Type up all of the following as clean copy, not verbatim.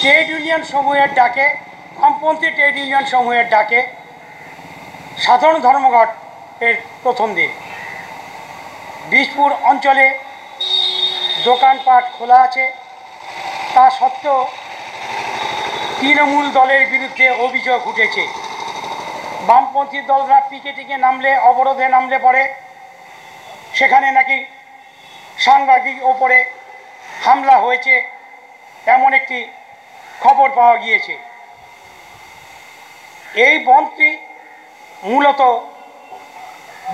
Trade union সমূহের ডাকে, বামপন্থী ট্রেড ইউনিয়ন সমূহের ডাকে সাধারণ ধর্মঘট এর প্রথম দিন বীজপুর অঞ্চলে দোকানপাট খোলা আছে। তা সত্ত্বেও তৃণমূল দলের বিরুদ্ধে অভিযোগ উঠেছে। বামপন্থী দলরা পিকেটিংয়ে নামলে, অবরোধে নামলে পরে সেখানে নাকি সাংবাদিক ওপরে হামলা হয়েছে, এমন একটি খবর পাওয়া গিয়েছে। এই বন্ধটি মূলত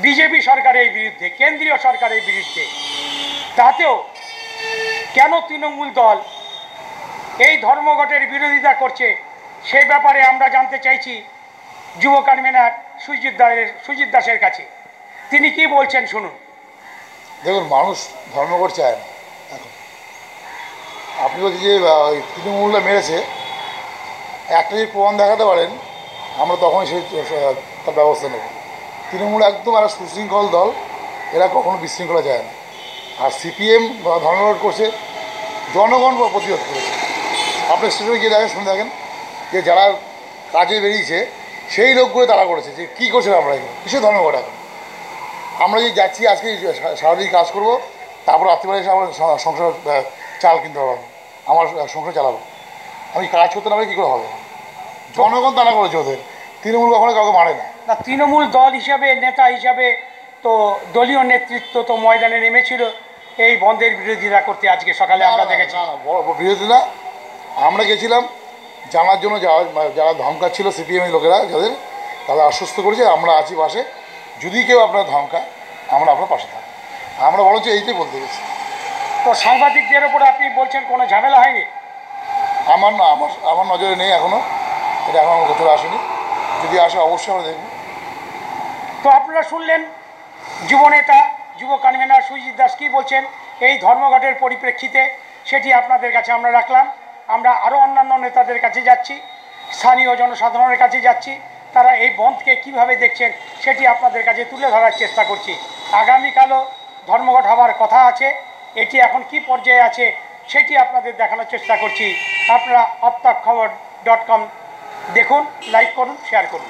বিজেপি সরকারের বিরুদ্ধে, কেন্দ্রীয় সরকারের বিরুদ্ধে। তাতেও কেন তৃণমূল দল এই ধর্মঘটের বিরোধিতা করছে সে ব্যাপারে আমরা জানতে চাইছি যুব কনভেনার সুজিত দাসের কাছে। তিনি কি বলছেন শুনুন। দেখুন, মানুষ ধর্মঘট চায় না। এখন আপনি বলছেন যে তৃণমূলরা মেরেছে, একটা যদি প্রমাণ দেখাতে পারেন আমরা তখনই সেই তার ব্যবস্থা নেব। তৃণমূল একদম একটা সুশৃঙ্খল দল, এরা কখনো বিশৃঙ্খলা যায় না। আর সিপিএম ধর্মঘট করছে, জনগণ প্রতিরোধ করেছে। আপনি স্টেশনে গিয়ে দেখেন, শুনে দেখেন যে যারা কাজে বেরিয়েছে সেই লোকগুলো তারা করেছে যে কী করছে আমরা এখানে কিসের ধর্মঘট। এখন আমরা যে যাচ্ছি আজকে সারাদিন কাজ করব, তারপর রাত্রিবেলা এসে আমার সংসার চাল কিনতে হবে, আমার সংসার চালাবো। আমি কাজ করতে না পারি কী করে হবে? জনগণ তারা করেছে ওদের। তৃণমূল কখনো কাউকে মারে না। না, তৃণমূল দল হিসাবে, নেতা হিসাবে তো দলীয় নেতৃত্ব তো ময়দানে নেমেছিল এই বন্ধের বিরোধিতা করতে। আজকে সকালে আমরা দেখেছি। না, বিরোধী না, আমরা গেছিলাম জানার জন্য। যারা ধমকাচ্ছিল সিপিএমের লোকেরা, যাদের তারা আশ্বস্ত করেছে আমরা আছি পাশে, যদি কেউ আপনার ধমকায় আমরা আপনার পাশে থাকি। আমরা বরঞ্চ এইটাই বলতে গেছি। তো সাংবাদিকদের ওপরে আপনি বলছেন কোনো ঝামেলা হয়নি? আমার নজরে নেই এখনও, এটা এখন আমার ভেতরে আসেনি। যদি আসে অবশ্যই আমরা দেখব। তো আপনারা শুনলেন যুবনেতা, যুব কনভেনার সুজিত দাস কী বলছেন এই ধর্মঘটের পরিপ্রেক্ষিতে, সেটি আপনাদের কাছে আমরা রাখলাম। আমরা আরও অন্যান্য নেতাদের কাছে যাচ্ছি, স্থানীয় জনসাধারণের কাছে যাচ্ছি, তারা এই বন্ধকে কিভাবে দেখছেন সেটি আপনাদের কাছে তুলে ধরার চেষ্টা করছি। আগামীকালও ধর্মঘট হওয়ার কথা আছে, এটি এখন কি পর্যায়ে আছে সেটি আপনাদের দেখানোর চেষ্টা করছি। আপনারা aptakhabor.com দেখুন, লাইক করুন, শেয়ার করুন।